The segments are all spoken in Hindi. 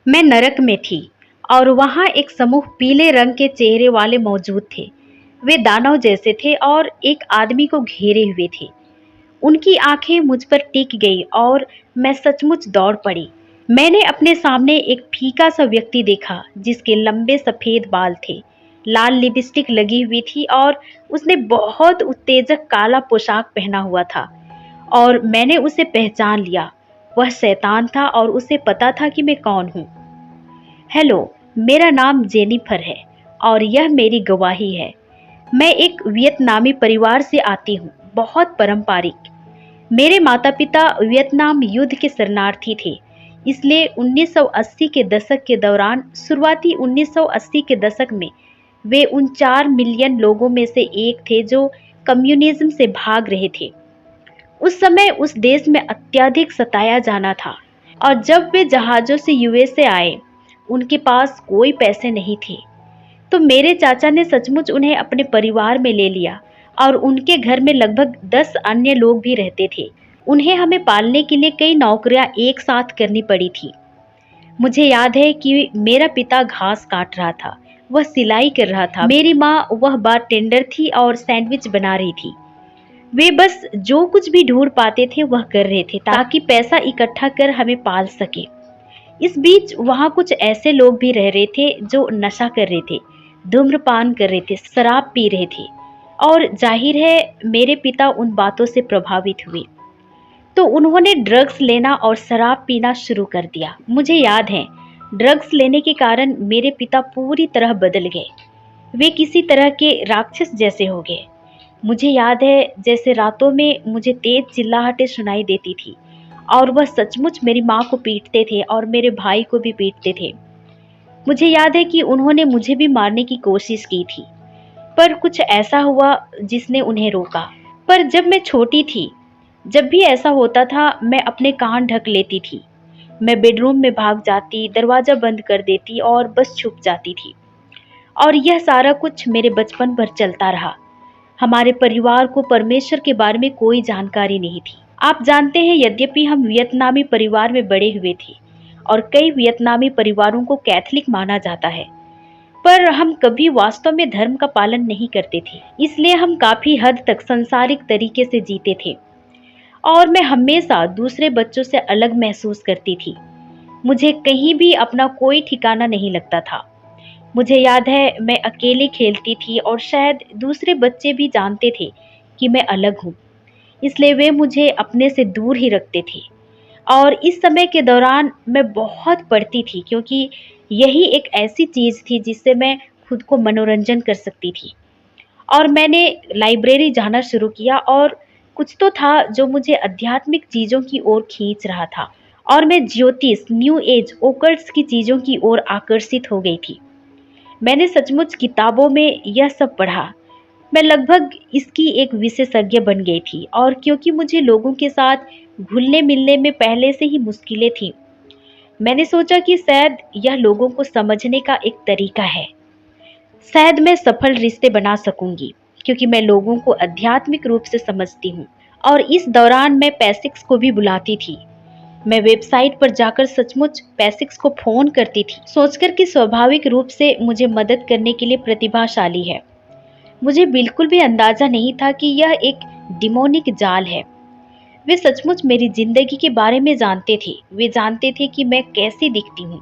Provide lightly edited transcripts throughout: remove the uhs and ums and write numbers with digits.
मैं नरक में थी और वहां एक समूह पीले रंग के चेहरे वाले मौजूद थे। वे दानव जैसे थे और एक आदमी को घेरे हुए थे। उनकी आंखें मुझ पर टिक गई और मैं सचमुच दौड़ पड़ी। मैंने अपने सामने एक फीका सा व्यक्ति देखा जिसके लंबे सफेद बाल थे, लाल लिपस्टिक लगी हुई थी और उसने बहुत उत्तेजक काला पोशाक पहना हुआ था। और मैंने उसे पहचान लिया। वह शैतान था और उसे पता था कि मैं कौन हूँ। हेलो, मेरा नाम जेनिफर है और यह मेरी गवाही है। मैं एक वियतनामी परिवार से आती हूँ, बहुत पारंपरिक। मेरे माता पिता वियतनाम युद्ध के शरणार्थी थे, इसलिए 1980 के दशक के दौरान, शुरुआती 1980 के दशक में, वे उन 4 मिलियन लोगों में से एक थे जो कम्युनिज्म से भाग रहे थे। उस समय उस देश में अत्यधिक सताया जाना था और जब वे जहाज़ों से यूएस से आए, उनके पास कोई पैसे नहीं थे। तो मेरे चाचा ने सचमुच उन्हें अपने परिवार में ले लिया और उनके घर में लगभग 10 अन्य लोग भी रहते थे। उन्हें हमें पालने के लिए कई नौकरियां एक साथ करनी पड़ी थी। मुझे याद है कि मेरा पिता घास काट रहा था, वह सिलाई कर रहा था। मेरी माँ वह बारटेंडर थी और सैंडविच बना रही थी। वे बस जो कुछ भी ढूंढ पाते थे वह कर रहे थे ताकि पैसा इकट्ठा कर हमें पाल सके। इस बीच वहाँ कुछ ऐसे लोग भी रह रहे थे जो नशा कर रहे थे, धूम्रपान कर रहे थे, शराब पी रहे थे और जाहिर है मेरे पिता उन बातों से प्रभावित हुए। तो उन्होंने ड्रग्स लेना और शराब पीना शुरू कर दिया। मुझे याद है, ड्रग्स लेने के कारण मेरे पिता पूरी तरह बदल गए। वे किसी तरह के राक्षस जैसे हो गए। मुझे याद है जैसे रातों में मुझे तेज चिल्लाहटें सुनाई देती थी और वह सचमुच मेरी माँ को पीटते थे और मेरे भाई को भी पीटते थे। मुझे याद है कि उन्होंने मुझे भी मारने की कोशिश की थी, पर कुछ ऐसा हुआ जिसने उन्हें रोका। पर जब मैं छोटी थी, जब भी ऐसा होता था मैं अपने कान ढक लेती थी। मैं बेडरूम में भाग जाती, दरवाजा बंद कर देती और बस छुप जाती थी। और यह सारा कुछ मेरे बचपन भर चलता रहा। हमारे परिवार को परमेश्वर के बारे में कोई जानकारी नहीं थी। आप जानते हैं, यद्यपि हम वियतनामी परिवार में बड़े हुए थे और कई वियतनामी परिवारों को कैथोलिक माना जाता है, पर हम कभी वास्तव में धर्म का पालन नहीं करते थे। इसलिए हम काफी हद तक सांसारिक तरीके से जीते थे और मैं हमेशा दूसरे बच्चों से अलग महसूस करती थी। मुझे कहीं भी अपना कोई ठिकाना नहीं लगता था। मुझे याद है मैं अकेले खेलती थी और शायद दूसरे बच्चे भी जानते थे कि मैं अलग हूँ, इसलिए वे मुझे अपने से दूर ही रखते थे। और इस समय के दौरान मैं बहुत पढ़ती थी क्योंकि यही एक ऐसी चीज़ थी जिससे मैं खुद को मनोरंजन कर सकती थी। और मैंने लाइब्रेरी जाना शुरू किया और कुछ तो था जो मुझे आध्यात्मिक चीज़ों की ओर खींच रहा था और मैं ज्योतिष, न्यू एज, ओकल्ट्स की चीज़ों की ओर आकर्षित हो गई थी। मैंने सचमुच किताबों में यह सब पढ़ा। मैं लगभग इसकी एक विशेषज्ञ बन गई थी और क्योंकि मुझे लोगों के साथ घुलने मिलने में पहले से ही मुश्किलें थीं, मैंने सोचा कि शायद यह लोगों को समझने का एक तरीका है। शायद मैं सफल रिश्ते बना सकूंगी क्योंकि मैं लोगों को आध्यात्मिक रूप से समझती हूँ। और इस दौरान मैं पैसिक्स को भी बुलाती थी। मैं वेबसाइट पर जाकर सचमुच पैसिक्स को फोन करती थी, सोचकर कि स्वाभाविक रूप से मुझे मदद करने के लिए प्रतिभाशाली है। मुझे बिल्कुल भी अंदाजा नहीं था कि यह एक डिमोनिक जाल है। वे सचमुच मेरी जिंदगी के बारे में जानते थे। वे जानते थे कि मैं कैसी दिखती हूँ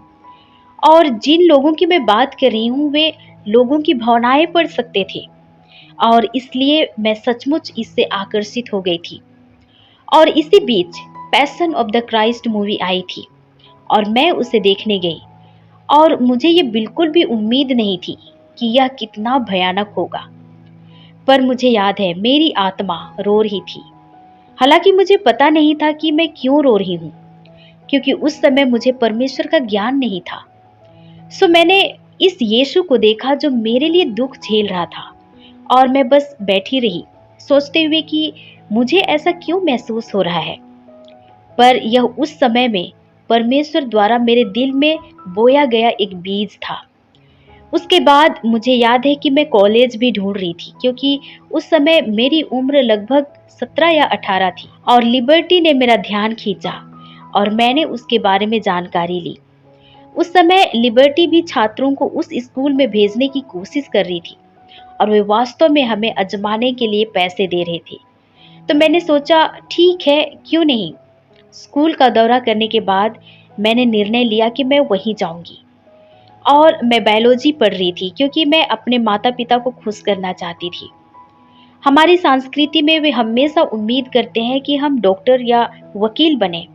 और जिन लोगों की मैं बात कर रही हूँ वे लोगों की भावनाएं पढ़ सकते थे और इसलिए मैं सचमुच इससे आकर्षित हो गई थी। और इसी बीच passion of the Christ movie आई थी और मैं उसे देखने गई और मुझे ये बिल्कुल भी उम्मीद नहीं थी कि यह कितना भयानक होगा। पर मुझे याद है मेरी आत्मा रो रही थी। हालांकि मुझे पता नहीं था कि मैं क्यों रो रही हूँ, क्योंकि उस समय मुझे परमेश्वर का ज्ञान नहीं था। सो मैंने इस यीशु को देखा जो मेरे लिए दुख झेल रहा था और मैं बस बैठी रही सोचते हुए कि मुझे ऐसा क्यों महसूस हो रहा है। पर यह उस समय में परमेश्वर द्वारा मेरे दिल में बोया गया एक बीज था। उसके बाद मुझे याद है कि मैं कॉलेज भी ढूंढ रही थी क्योंकि उस समय मेरी उम्र लगभग 17 या 18 थी और लिबर्टी ने मेरा ध्यान खींचा और मैंने उसके बारे में जानकारी ली। उस समय लिबर्टी भी छात्रों को उस स्कूल में भेजने की कोशिश कर रही थी और वे वास्तव में हमें आजमाने के लिए पैसे दे रहे थे। तो मैंने सोचा ठीक है, क्यों नहीं। स्कूल का दौरा करने के बाद मैंने निर्णय लिया कि मैं वहीं जाऊंगी। और मैं बायोलॉजी पढ़ रही थी क्योंकि मैं अपने माता पिता को खुश करना चाहती थी। हमारी संस्कृति में वे हमेशा उम्मीद करते हैं कि हम डॉक्टर या वकील बने,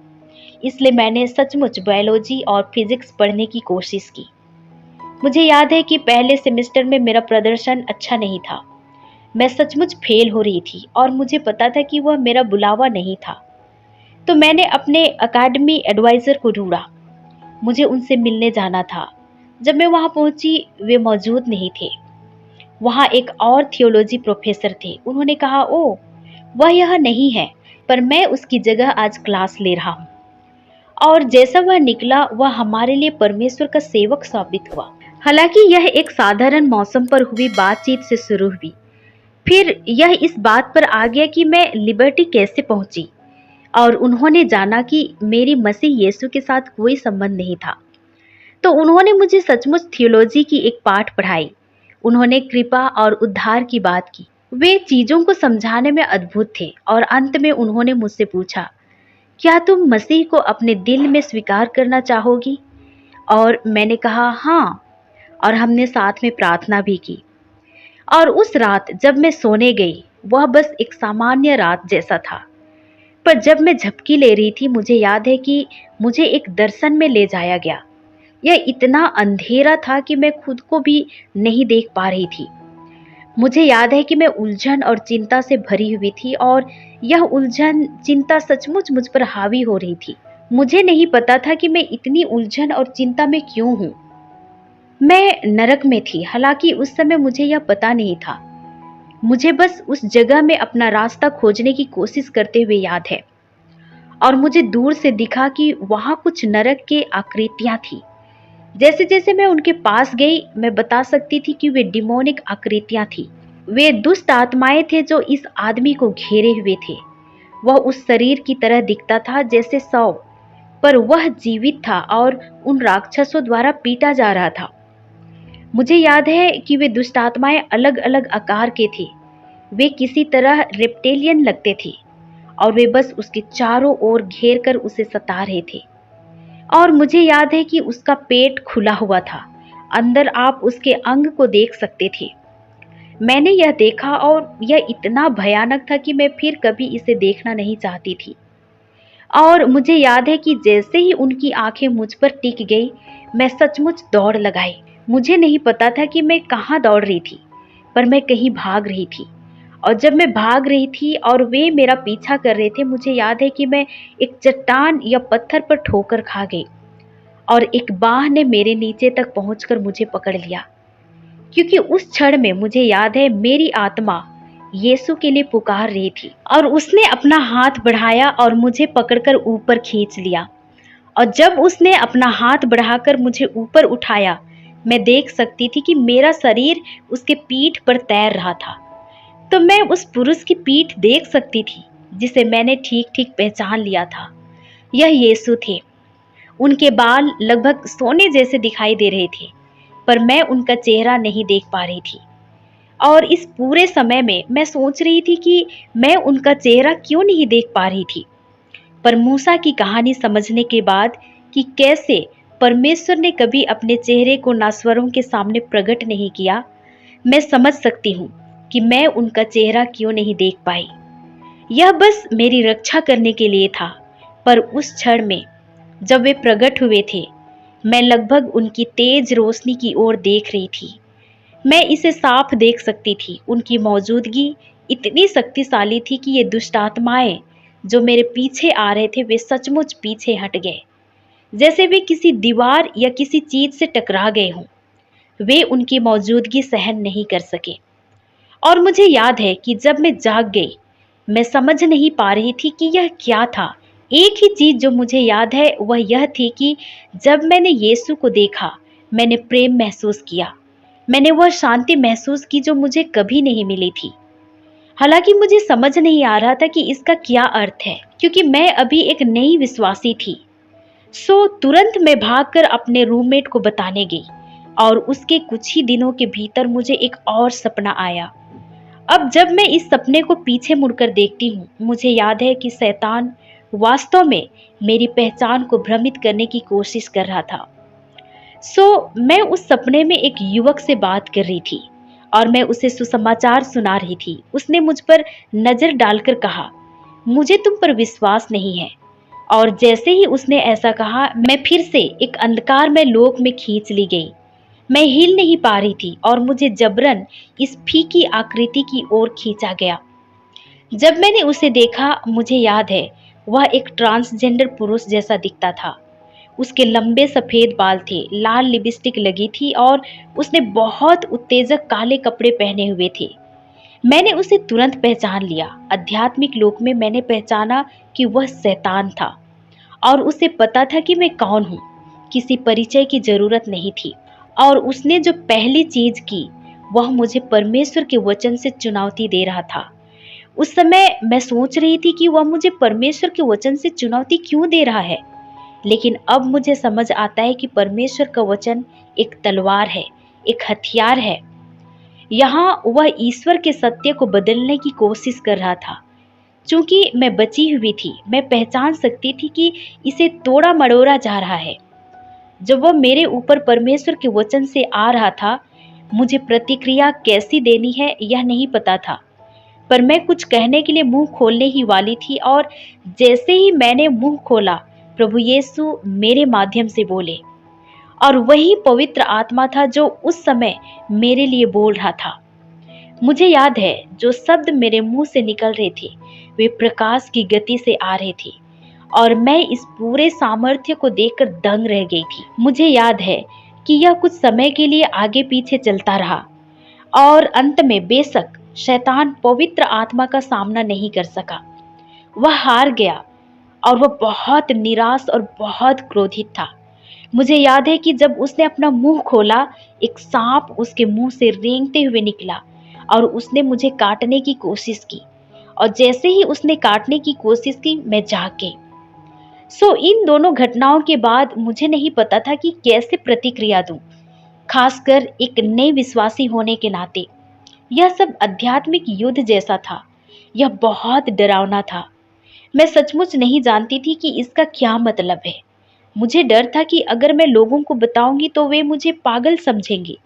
इसलिए मैंने सचमुच बायोलॉजी और फिजिक्स पढ़ने की कोशिश की। मुझे याद है कि पहले सेमेस्टर में मेरा प्रदर्शन अच्छा नहीं था। मैं सचमुच फेल हो रही थी और मुझे पता था कि वह मेरा बुलावा नहीं था। तो मैंने अपने अकादमी एडवाइजर को ढूंढा। मुझे उनसे मिलने जाना था। जब मैं वहां पहुंची, वे मौजूद नहीं थे। वहां एक और थियोलॉजी प्रोफेसर थे। उन्होंने कहा, ओ, वह यह नहीं है, पर मैं उसकी जगह आज क्लास ले रहा हूँ। और जैसा वह निकला, वह हमारे लिए परमेश्वर का सेवक साबित हुआ। हालांकि यह एक साधारण मौसम पर हुई बातचीत से शुरू हुई। फिर यह इस बात पर आ गया कि मैं लिबर्टी कैसे पहुंची, और उन्होंने जाना कि मेरी मसीह यीशु के साथ कोई संबंध नहीं था। तो उन्होंने मुझे सचमुच थियोलॉजी की एक पाठ पढ़ाई। उन्होंने कृपा और उद्धार की बात की। वे चीजों को समझाने में अद्भुत थे और अंत में उन्होंने मुझसे पूछा, क्या तुम मसीह को अपने दिल में स्वीकार करना चाहोगी? और मैंने कहा हाँ, और हमने साथ में प्रार्थना भी की। और उस रात जब मैं सोने गई, वह बस एक सामान्य रात जैसा था। पर जब मैं झपकी ले रही थी, मुझे याद है कि मुझे एक दर्शन में ले जाया गया। यह इतना अंधेरा था कि मैं खुद को भी नहीं देख पा रही थी। मुझे याद है कि मैं उलझन और चिंता से भरी हुई थी और यह उलझन चिंता सचमुच मुझ पर हावी हो रही थी। मुझे नहीं पता था कि मैं इतनी उलझन और चिंता में क्यों हूँ। मैं नरक में थी, हालांकि उस समय मुझे यह पता नहीं था। मुझे बस उस जगह में अपना रास्ता खोजने की कोशिश करते हुए याद है। और मुझे दूर से दिखा कि वहां कुछ नरक के आकृतियां थी। जैसे जैसे मैं उनके पास गई, मैं बता सकती थी कि वे डिमोनिक आकृतियां थी। वे दुष्ट आत्माएं थे जो इस आदमी को घेरे हुए थे। वह उस शरीर की तरह दिखता था जैसे शव, पर वह जीवित था और उन राक्षसों द्वारा पीटा जा रहा था। मुझे याद है कि वे दुष्ट आत्माएं अलग अलग आकार के थे। वे किसी तरह रेप्टेलियन लगते थे और वे बस उसके चारों ओर घेर कर उसे सता रहे थे। और मुझे याद है कि उसका पेट खुला हुआ था। अंदर आप उसके अंग को देख सकते थे। मैंने यह देखा और यह इतना भयानक था कि मैं फिर कभी इसे देखना नहीं चाहती थी। और मुझे याद है कि जैसे ही उनकी आंखें मुझ पर टिक गई, मैं सचमुच दौड़ लगाई। मुझे नहीं पता था कि मैं कहाँ दौड़ रही थी, पर मैं कहीं भाग रही थी। और जब मैं भाग रही थी और वे मेरा पीछा कर रहे थे, मुझे याद है कि मैं एक चट्टान या पत्थर पर ठोकर खा गई और एक बाह ने मेरे नीचे तक पहुंचकर मुझे पकड़ लिया। क्योंकि उस क्षण में मुझे याद है मेरी आत्मा यीशु के लिए पुकार रही थी और उसने अपना हाथ बढ़ाया और मुझे पकड़कर ऊपर खींच लिया। और जब उसने अपना हाथ बढ़ाकर मुझे ऊपर उठाया, मैं देख सकती थी कि मेरा शरीर उसके पीठ पर तैर रहा था। तो मैं उस पुरुष की पीठ देख सकती थी जिसे मैंने ठीक ठीक पहचान लिया था। यह यीशु थे। उनके बाल लगभग सोने जैसे दिखाई दे रहे थे, पर मैं उनका चेहरा नहीं देख पा रही थी। और इस पूरे समय में मैं सोच रही थी कि मैं उनका चेहरा क्यों नहीं देख पा रही थी। पर मूसा की कहानी समझने के बाद कि कैसे परमेश्वर ने कभी अपने चेहरे को नास्वरों के सामने प्रकट नहीं किया, मैं समझ सकती हूँ कि मैं उनका चेहरा क्यों नहीं देख पाई। यह बस मेरी रक्षा करने के लिए था। पर उस क्षण में जब वे प्रकट हुए थे, मैं लगभग उनकी तेज रोशनी की ओर देख रही थी। मैं इसे साफ देख सकती थी। उनकी मौजूदगी इतनी शक्तिशाली थी कि ये दुष्ट आत्माएं जो मेरे पीछे आ रहे थे, वे सचमुच पीछे हट गए, जैसे वे किसी दीवार या किसी चीज से टकरा गए हों। वे उनकी मौजूदगी सहन नहीं कर सके। और मुझे याद है कि जब मैं जाग गई, मैं समझ नहीं पा रही थी कि यह क्या था। एक ही चीज जो मुझे याद है वह यह थी कि जब मैंने यीशु को देखा, मैंने प्रेम महसूस किया। मैंने वह शांति महसूस की जो मुझे कभी नहीं मिली थी। हालांकि मुझे समझ नहीं आ रहा था कि इसका क्या अर्थ है, क्योंकि मैं अभी एक नई विश्वासी थी। सो तुरंत मैं भागकर अपने रूममेट को बताने गई और उसके कुछ ही दिनों के भीतर मुझे एक और सपना आया। अब जब मैं इस सपने को पीछे मुड़कर देखती हूँ, मुझे याद है कि शैतान वास्तव में मेरी पहचान को भ्रमित करने की कोशिश कर रहा था। मैं उस सपने में एक युवक से बात कर रही थी और मैं उसे सुसमाचार सुना रही थी। उसने मुझ पर नजर डालकर कहा, मुझे तुम पर विश्वास नहीं है। और जैसे ही उसने ऐसा कहा, मैं फिर से एक अंधकार में लोक में खींच ली गई। मैं हिल नहीं पा रही थी और मुझे जबरन इस फीकी आकृति की ओर खींचा गया। जब मैंने उसे देखा, मुझे याद है वह एक ट्रांसजेंडर पुरुष जैसा दिखता था। उसके लंबे सफेद बाल थे, लाल लिपस्टिक लगी थी और उसने बहुत उत्तेजक काले कपड़े पहने हुए थे। मैंने उसे तुरंत पहचान लिया। आध्यात्मिक लोक में मैंने पहचाना कि वह शैतान था और उसे पता था कि मैं कौन हूँ। किसी परिचय की जरूरत नहीं थी और उसने जो पहली चीज की, वह मुझे परमेश्वर के वचन से चुनौती दे रहा था। उस समय मैं सोच रही थी कि वह मुझे परमेश्वर के वचन से चुनौती क्यों दे रहा है, लेकिन अब मुझे समझ आता है कि परमेश्वर का वचन एक तलवार है, एक हथियार है। यहाँ वह ईश्वर के सत्य को बदलने की कोशिश कर रहा था। चूंकि मैं बची हुई थी, मैं पहचान सकती थी कि इसे तोड़ा मड़ोड़ा जा रहा है। जब वह मेरे ऊपर परमेश्वर के वचन से आ रहा था, मुझे प्रतिक्रिया कैसी देनी है यह नहीं पता था, पर मैं कुछ कहने के लिए मुंह खोलने ही वाली थी और जैसे ही मैंने मुंह खोला, प्रभु यीशु मेरे माध्यम से बोले और वही पवित्र आत्मा था जो उस समय मेरे लिए बोल रहा था। मुझे याद है जो शब्द मेरे मुंह से निकल रहे थे वे प्रकाश की गति से आ रहे थे और मैं इस पूरे सामर्थ्य को देखकर दंग रह गई थी। मुझे याद है कि यह कुछ समय के लिए आगे पीछे चलता रहा और अंत में बेशक शैतान पवित्र आत्मा का सामना नहीं कर सका। वह हार गया और वह बहुत निराश और बहुत क्रोधित था। मुझे याद है कि जब उसने अपना मुंह खोला, एक सांप उसके मुंह से रेंगते हुए निकला और उसने मुझे काटने की कोशिश की और जैसे ही उसने काटने की कोशिश की, मैं जाग गई। इन दोनों घटनाओं के बाद मुझे नहीं पता था कि कैसे प्रतिक्रिया दूं, खासकर एक नए विश्वासी होने के नाते। यह सब आध्यात्मिक युद्ध जैसा था। यह बहुत डरावना था। मैं सचमुच नहीं जानती थी कि इसका क्या मतलब है। मुझे डर था कि अगर मैं लोगों को बताऊंगी तो वे मुझे पागल समझेंगे।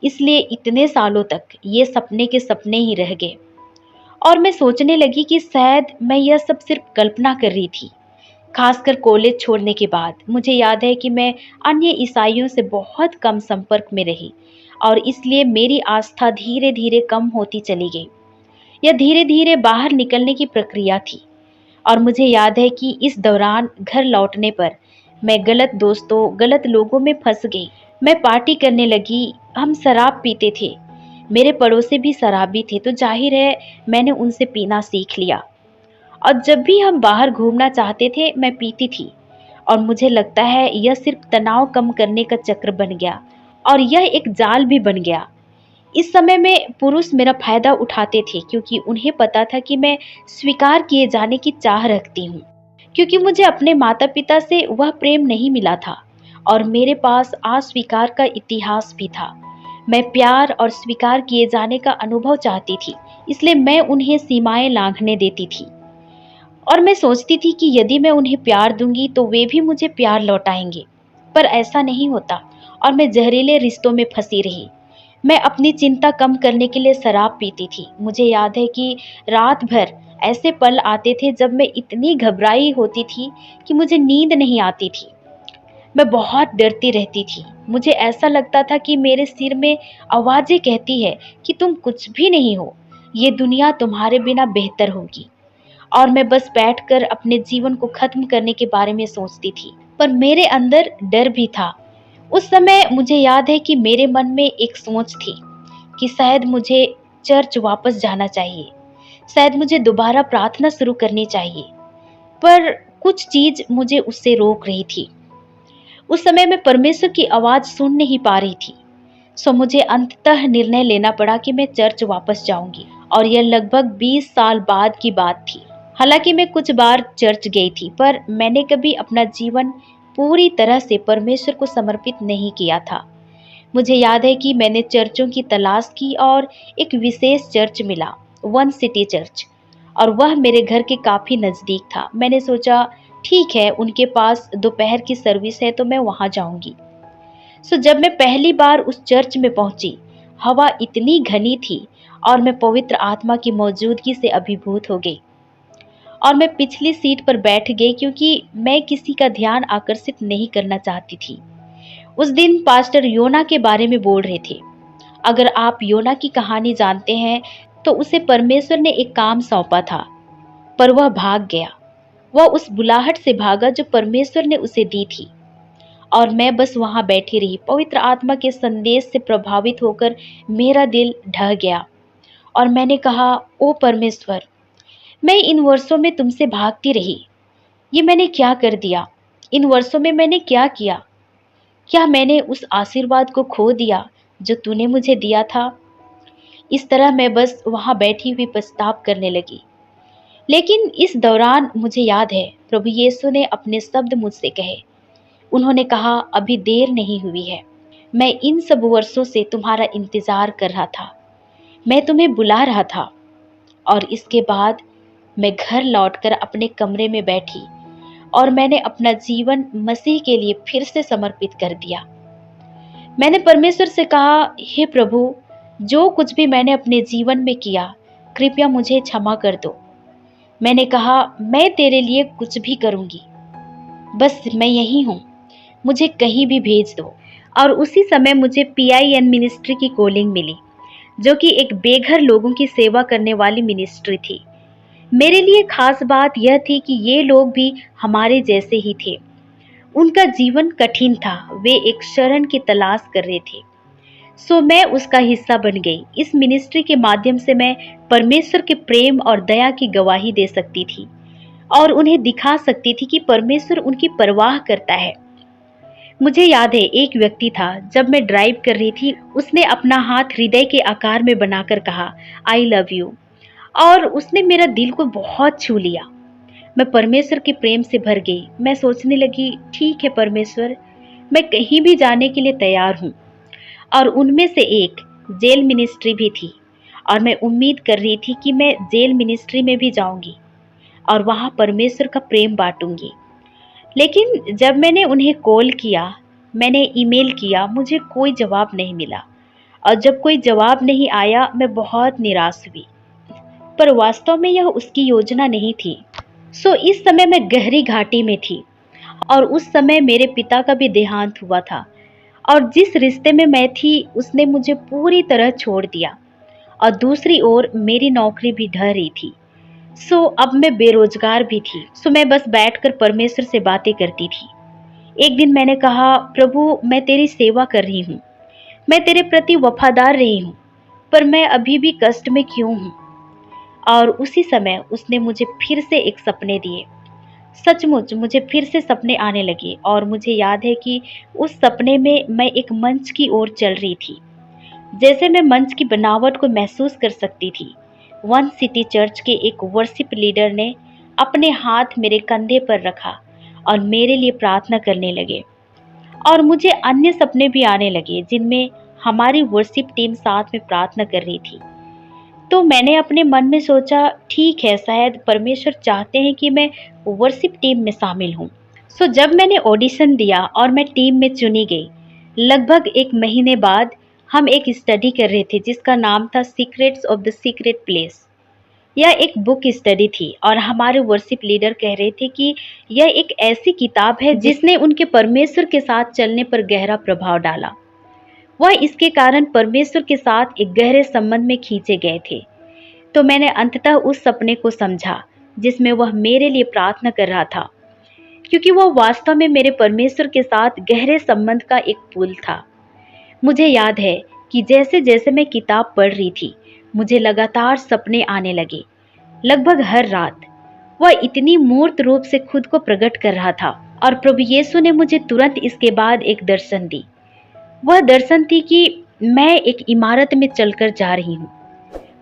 इसलिए इतने सालों तक ये सपने के सपने ही रह गए और मैं सोचने लगी कि शायद मैं यह सब सिर्फ कल्पना कर रही थी। खासकर कॉलेज छोड़ने के बाद मुझे याद है कि मैं अन्य ईसाइयों से बहुत कम संपर्क में रही और इसलिए मेरी आस्था धीरे धीरे कम होती चली गई। यह धीरे धीरे बाहर निकलने की प्रक्रिया थी और मुझे याद है कि इस दौरान घर लौटने पर मैं गलत दोस्तों, गलत लोगों में फंस गई। मैं पार्टी करने लगी, हम शराब पीते थे। मेरे पड़ोसी भी शराबी थे तो जाहिर है मैंने उनसे पीना सीख लिया और जब भी हम बाहर घूमना चाहते थे मैं पीती थी और मुझे लगता है यह सिर्फ तनाव कम करने का चक्र बन गया और यह एक जाल भी बन गया। इस समय में पुरुष मेरा फायदा उठाते थे क्योंकि उन्हें पता था कि मैं स्वीकार किए जाने की चाह रखती हूँ, क्योंकि मुझे अपने माता पिता से वह प्रेम नहीं मिला था और मेरे पास अस्वीकार का इतिहास भी था। मैं प्यार और स्वीकार किए जाने का अनुभव चाहती थी, इसलिए मैं उन्हें सीमाएं लांघने देती थी और मैं सोचती थी कि यदि मैं उन्हें प्यार दूंगी तो वे भी मुझे प्यार लौटाएंगे, पर ऐसा नहीं होता और मैं जहरीले रिश्तों में फंसी रही। मैं अपनी चिंता कम करने के लिए शराब पीती थी। मुझे याद है कि रात भर ऐसे पल आते थे जब मैं इतनी घबराई होती थी कि मुझे नींद नहीं आती थी। मैं बहुत डरती रहती थी। मुझे ऐसा लगता था कि मेरे सिर में आवाजें कहती है कि तुम कुछ भी नहीं हो, ये दुनिया तुम्हारे बिना बेहतर होगी। और मैं बस बैठकर अपने जीवन को खत्म करने के बारे में सोचती थी, पर मेरे अंदर डर भी था। उस समय मुझे याद है कि मेरे मन में एक सोच थी कि शायद मुझे चर्च वापस जाना चाहिए, शायद मुझे दोबारा प्रार्थना शुरू करनी चाहिए, पर कुछ चीज मुझे उससे रोक रही थी। उस समय मैं परमेश्वर की आवाज सुन नहीं पा रही थी। मुझे अंततः निर्णय लेना पड़ा कि मैं चर्च वापस जाऊंगी और यह लगभग 20 साल बाद की बात थी। हालांकि मैं कुछ बार चर्च गई थी, पर मैंने कभी अपना जीवन पूरी तरह से परमेश्वर को समर्पित नहीं किया था। मुझे याद है कि मैंने चर्चों की तलाश की और एक विशेष चर्च मिला, वन सिटी चर्च, और वह मेरे घर के काफ़ी नज़दीक था। मैंने सोचा ठीक है, उनके पास दोपहर की सर्विस है तो मैं वहाँ जाऊँगी। जब मैं पहली बार उस चर्च में पहुंची, हवा इतनी घनी थी और मैं पवित्र आत्मा की मौजूदगी से अभिभूत हो गई। और मैं पिछली सीट पर बैठ गई क्योंकि मैं किसी का ध्यान आकर्षित नहीं करना चाहती थी। उस दिन पास्टर योना के बारे में बोल रहे थे। अगर आप योना की कहानी जानते हैं तो उसे परमेश्वर ने एक काम सौंपा था, पर वह भाग गया। वह उस बुलाहट से भागा जो परमेश्वर ने उसे दी थी, और मैं बस वहां बैठी रही। पवित्र आत्मा के संदेश से प्रभावित होकर मेरा दिल ढह गया और मैंने कहा, ओ परमेश्वर, मैं इन वर्षों में तुमसे भागती रही। ये मैंने क्या कर दिया? इन वर्षों में मैंने क्या किया? क्या मैंने उस आशीर्वाद को खो दिया जो तूने मुझे दिया था? इस तरह मैं बस वहां बैठी हुई पछतावा करने लगी। लेकिन इस दौरान मुझे याद है प्रभु यीशु ने अपने शब्द मुझसे कहे। उन्होंने कहा, अभी देर नहीं हुई है। मैं इन सब वर्षों से तुम्हारा इंतजार कर रहा था। मैं तुम्हें बुला रहा था। और इसके बाद मैं घर लौटकर अपने कमरे में बैठी और मैंने अपना जीवन मसीह के लिए फिर से समर्पित कर दिया। मैंने परमेश्वर से कहा, हे प्रभु, जो कुछ भी मैंने अपने जीवन में किया, कृपया मुझे क्षमा कर दो। मैंने कहा, मैं तेरे लिए कुछ भी करूंगी, बस मैं यही हूँ, मुझे कहीं भी भेज दो। और उसी समय मुझे PIN मिनिस्ट्री की कॉलिंग मिली, जो कि एक बेघर लोगों की सेवा करने वाली मिनिस्ट्री थी। मेरे लिए खास बात यह थी कि ये लोग भी हमारे जैसे ही थे। उनका जीवन कठिन था, वे एक शरण की तलाश कर रहे थे। मैं उसका हिस्सा बन गई। इस मिनिस्ट्री के माध्यम से मैं परमेश्वर के प्रेम और दया की गवाही दे सकती थी और उन्हें दिखा सकती थी कि परमेश्वर उनकी परवाह करता है। मुझे याद है, एक व्यक्ति था, जब मैं ड्राइव कर रही थी, उसने अपना हाथ हृदय के आकार में बनाकर कहा, आई लव यू, और उसने मेरा दिल को बहुत छू लिया। मैं परमेश्वर के प्रेम से भर गई। मैं सोचने लगी, ठीक है परमेश्वर, मैं कहीं भी जाने के लिए तैयार हूँ। और उनमें से एक जेल मिनिस्ट्री भी थी और मैं उम्मीद कर रही थी कि मैं जेल मिनिस्ट्री में भी जाऊंगी और वहाँ परमेश्वर का प्रेम बांटूंगी। लेकिन जब मैंने उन्हें कॉल किया, मैंने ईमेल किया, मुझे कोई जवाब नहीं मिला। और जब कोई जवाब नहीं आया, मैं बहुत निराश हुई। पर वास्तव में यह उसकी योजना नहीं थी। इस समय मैं गहरी घाटी में थी और उस समय मेरे पिता का भी देहांत हुआ था और जिस रिश्ते में मैं थी उसने मुझे पूरी तरह छोड़ दिया और दूसरी ओर मेरी नौकरी भी ढह रही थी। अब मैं बेरोजगार भी थी। मैं बस बैठकर परमेश्वर से बातें करती थी। एक दिन मैंने कहा, प्रभु, मैं तेरी सेवा कर रही हूँ, मैं तेरे प्रति वफादार रही हूँ, पर मैं अभी भी कष्ट में क्यों हूँ? और उसी समय उसने मुझे फिर से एक सपने दिए। सचमुच मुझे फिर से सपने आने लगे और मुझे याद है कि उस सपने में मैं एक मंच की ओर चल रही थी। जैसे मैं मंच की बनावट को महसूस कर सकती थी। वन सिटी चर्च के एक वर्शिप लीडर ने अपने हाथ मेरे कंधे पर रखा और मेरे लिए प्रार्थना करने लगे। और मुझे अन्य सपने भी आने लगे जिनमें हमारी वर्शिप टीम साथ में प्रार्थना कर रही थी। तो मैंने अपने मन में सोचा, ठीक है, शायद परमेश्वर चाहते हैं कि मैं वर्शिप टीम में शामिल हूँ। जब मैंने ऑडिशन दिया और मैं टीम में चुनी गई, लगभग 1 महीने बाद हम एक स्टडी कर रहे थे जिसका नाम था secrets of the secret place. यह एक बुक स्टडी थी और हमारे वर्शिप लीडर कह रहे थे कि यह एक ऐसी किताब है जिसने उनके परमेश्वर के साथ चलने पर गहरा प्रभाव डाला। वह इसके कारण परमेश्वर के साथ एक गहरे संबंध में खींचे गए थे। तो मैंने अंततः उस सपने को समझा जिसमें वह मेरे लिए प्रार्थना कर रहा था, क्योंकि वह वास्तव में मेरे परमेश्वर के साथ गहरे संबंध का एक पुल था। मुझे याद है कि जैसे जैसे मैं किताब पढ़ रही थी, मुझे लगातार सपने आने लगे। लगभग हर रात वह इतनी मूर्त रूप से खुद को प्रकट कर रहा था और प्रभु यीशु ने मुझे तुरंत इसके बाद एक दर्शन दी। वह दर्शन थी कि मैं एक इमारत में चलकर जा रही हूँ,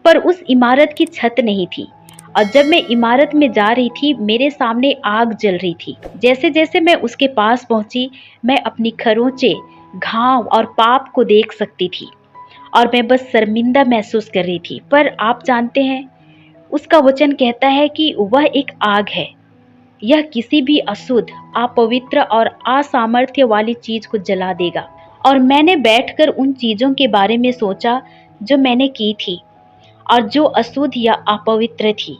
पर उस इमारत की छत नहीं थी और जब मैं इमारत में जा रही थी, मेरे सामने आग जल रही थी। जैसे जैसे मैं उसके पास पहुंची, मैं अपनी खरोंचे, घाव और पाप को देख सकती थी और मैं बस शर्मिंदा महसूस कर रही थी। पर आप जानते हैं, उसका वचन कहता है कि वह एक आग है। यह किसी भी अशुद्ध, अपवित्र और असामर्थ्य वाली चीज को जला देगा। और मैंने बैठकर उन चीजों के बारे में सोचा जो मैंने की थी और जो अशुद्ध या अपवित्र थी।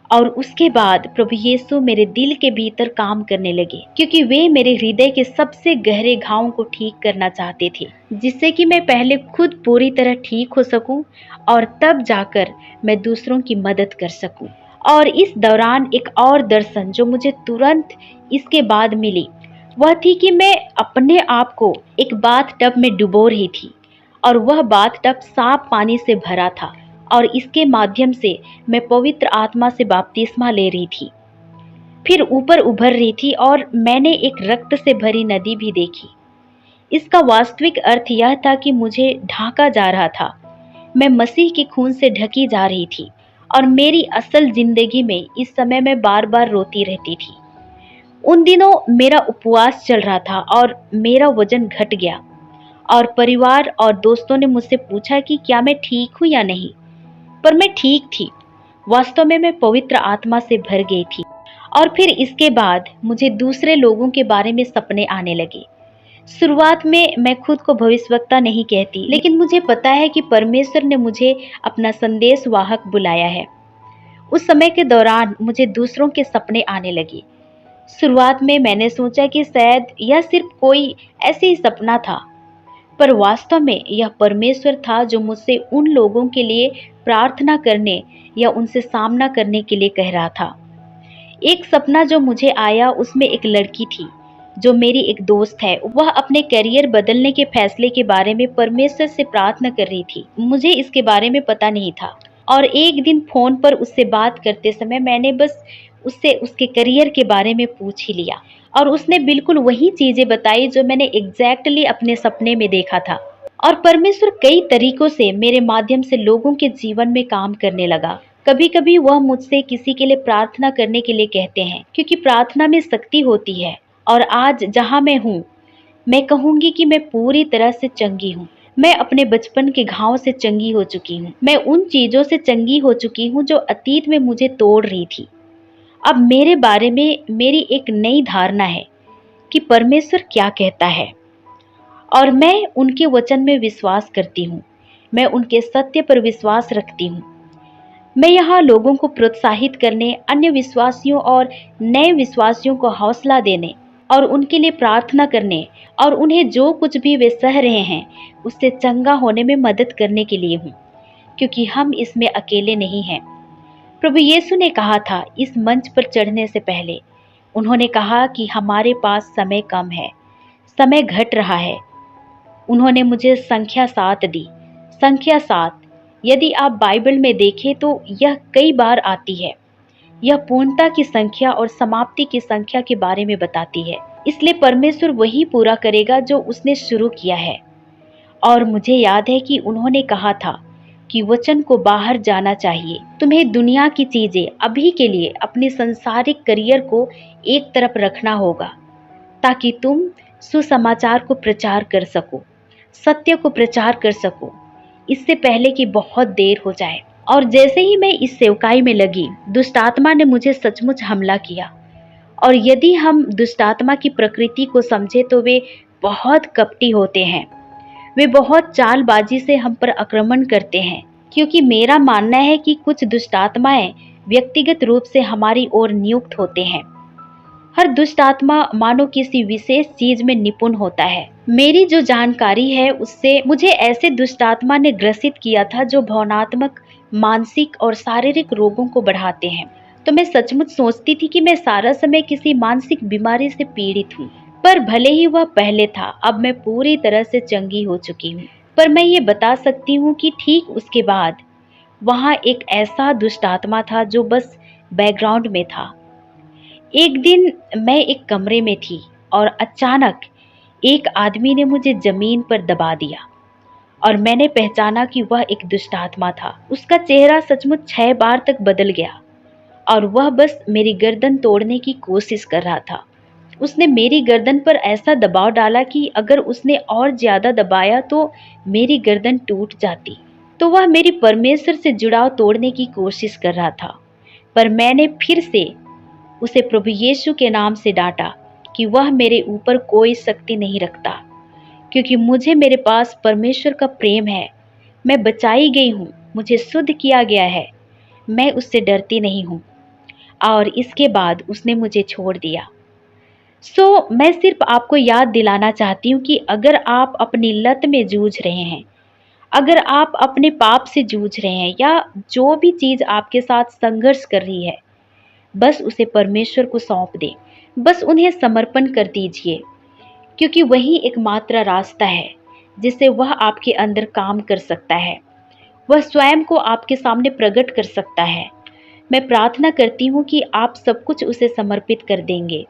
और उसके बाद प्रभु यीशु मेरे दिल के भीतर काम करने लगे, क्योंकि वे मेरे हृदय के सबसे गहरे घावों को ठीक करना चाहते थे, जिससे कि मैं पहले खुद पूरी तरह ठीक हो सकूं और तब जाकर मैं दूसरों की मदद कर सकूं। और इस दौरान एक और दर्शन जो मुझे तुरंत इसके बाद मिली, वह थी कि मैं अपने आप को एक बाथ टब में डुबो रही थी और वह बाथ टब साफ पानी से भरा था और इसके माध्यम से मैं पवित्र आत्मा से बपतिस्मा ले रही थी, फिर ऊपर उभर रही थी और मैंने एक रक्त से भरी नदी भी देखी। इसका वास्तविक अर्थ यह था कि मुझे ढांका जा रहा था, मैं मसीह के खून से ढकी जा रही थी और मेरी असल जिंदगी में इस समय मैं बार बार रोती रहती थी। उन दिनों मेरा उपवास चल रहा था और मेरा वजन घट गया और परिवार और दोस्तों ने मुझसे पूछा कि क्या मैं ठीक हूं या नहीं, पर मैं ठीक थी। वास्तव में मैं पवित्र आत्मा से भर गई थी। और फिर इसके बाद मुझे दूसरे लोगों के बारे में सपने आने लगे। शुरुआत में मैं खुद को भविष्यवक्ता नहीं कहती, लेकिन मुझे पता है कि परमेश्वर ने मुझे अपना संदेश वाहक बुलाया है। उस समय के दौरान मुझे दूसरों के सपने आने लगे। शुरुआत में मैंने सोचा कि शायद यह सिर्फ कोई ऐसे ही सपना था, पर वास्तव में यह परमेश्वर था जो मुझसे उन लोगों के लिए प्रार्थना करने या उनसे सामना करने के लिए कह रहा था। एक सपना जो मुझे आया, उसमें एक लड़की थी जो मेरी एक दोस्त है। वह अपने करियर बदलने के फैसले के बारे में परमेश्वर से प्रार्थना कर रही थी। मुझे इसके बारे में पता नहीं था और एक दिन फोन पर उससे बात करते समय मैंने बस उससे उसके करियर के बारे में पूछ ही लिया और उसने बिल्कुल वही चीजें बताई जो मैंने एग्जैक्टली अपने सपने में देखा था। और परमेश्वर कई तरीकों से मेरे माध्यम से लोगों के जीवन में काम करने लगा। कभी कभी वह मुझसे किसी के लिए प्रार्थना करने के लिए कहते हैं, क्योंकि प्रार्थना में शक्ति होती है। और आज जहां मैं हूँ, मैं कहूंगी कि मैं पूरी तरह से चंगी हूँ। मैं अपने बचपन के घाव से चंगी हो चुकी हूँ। मैं उन चीजों से चंगी हो चुकी हूँ जो अतीत में मुझे तोड़ रही थी। अब मेरे बारे में मेरी एक नई धारणा है कि परमेश्वर क्या कहता है और मैं उनके वचन में विश्वास करती हूँ। मैं उनके सत्य पर विश्वास रखती हूँ। मैं यहाँ लोगों को प्रोत्साहित करने, अन्य विश्वासियों और नए विश्वासियों को हौसला देने और उनके लिए प्रार्थना करने और उन्हें जो कुछ भी वे सह रहे हैं उससे चंगा होने में मदद करने के लिए हूँ, क्योंकि हम इसमें अकेले नहीं हैं। प्रभु यीशु ने कहा था इस मंच पर चढ़ने से पहले, उन्होंने कहा कि हमारे पास समय कम है, समय घट रहा है। उन्होंने मुझे संख्या 7 दी। संख्या 7, यदि आप बाइबल में देखें तो यह कई बार आती है। यह पूर्णता की संख्या और समाप्ति की संख्या के बारे में बताती है। इसलिए परमेश्वर वही पूरा करेगा जो उसने शुरू किया है। और मुझे याद है कि उन्होंने कहा था कि वचन को बाहर जाना चाहिए। तुम्हें दुनिया की चीजें अभी के लिए अपने सांसारिक करियर को एक तरफ रखना होगा, ताकि तुम सुसमाचार को प्रचार कर सको, सत्य को प्रचार कर सको, इससे पहले कि बहुत देर हो जाए। और जैसे ही मैं इस सेवकाई में लगी, दुष्ट आत्मा ने मुझे सचमुच हमला किया। और यदि हम दुष्ट आत्मा की प्रकृति को समझे तो वे बहुत कपटी होते हैं। वे बहुत चालबाजी से हम पर आक्रमण करते हैं, क्योंकि मेरा मानना है कि कुछ दुष्ट आत्माएं व्यक्तिगत रूप से हमारी ओर नियुक्त होते हैं। हर दुष्ट आत्मा मानो किसी विशेष चीज में निपुण होता है। मेरी जो जानकारी है उससे मुझे ऐसे दुष्ट आत्मा ने ग्रसित किया था जो भावनात्मक, मानसिक और शारीरिक रोगों को बढ़ाते हैं। तो मैं सचमुच सोचती थी कि मैं सारा समय किसी मानसिक बीमारी से पीड़ित हूँ, पर भले ही वह पहले था, अब मैं पूरी तरह से चंगी हो चुकी हूँ। पर मैं ये बता सकती हूँ कि ठीक उसके बाद वहाँ एक ऐसा दुष्ट आत्मा था जो बस बैकग्राउंड में था। एक दिन मैं एक कमरे में थी और अचानक एक आदमी ने मुझे जमीन पर दबा दिया और मैंने पहचाना कि वह एक दुष्ट आत्मा था। उसका चेहरा सचमुच 6 बार तक बदल गया और वह बस मेरी गर्दन तोड़ने की कोशिश कर रहा था। उसने मेरी गर्दन पर ऐसा दबाव डाला कि अगर उसने और ज्यादा दबाया तो मेरी गर्दन टूट जाती। तो वह मेरी परमेश्वर से जुड़ाव तोड़ने की कोशिश कर रहा था। पर मैंने फिर से उसे प्रभु यीशु के नाम से डांटा कि वह मेरे ऊपर कोई शक्ति नहीं रखता, क्योंकि मुझे मेरे पास परमेश्वर का प्रेम है। मैं बचाई गई हूँ, मुझे शुद्ध किया गया है, मैं उससे डरती नहीं हूँ। और इसके बाद उसने मुझे छोड़ दिया। मैं सिर्फ आपको याद दिलाना चाहती हूँ कि अगर आप अपनी लत में जूझ रहे हैं, अगर आप अपने पाप से जूझ रहे हैं, या जो भी चीज आपके साथ संघर्ष कर रही है, बस उसे परमेश्वर को सौंप दें। बस उन्हें समर्पण कर दीजिए, क्योंकि वही एकमात्र रास्ता है जिससे वह आपके अंदर काम कर सकता है। वह स्वयं को आपके सामने प्रकट कर सकता है। मैं प्रार्थना करती हूँ कि आप सब कुछ उसे समर्पित कर देंगे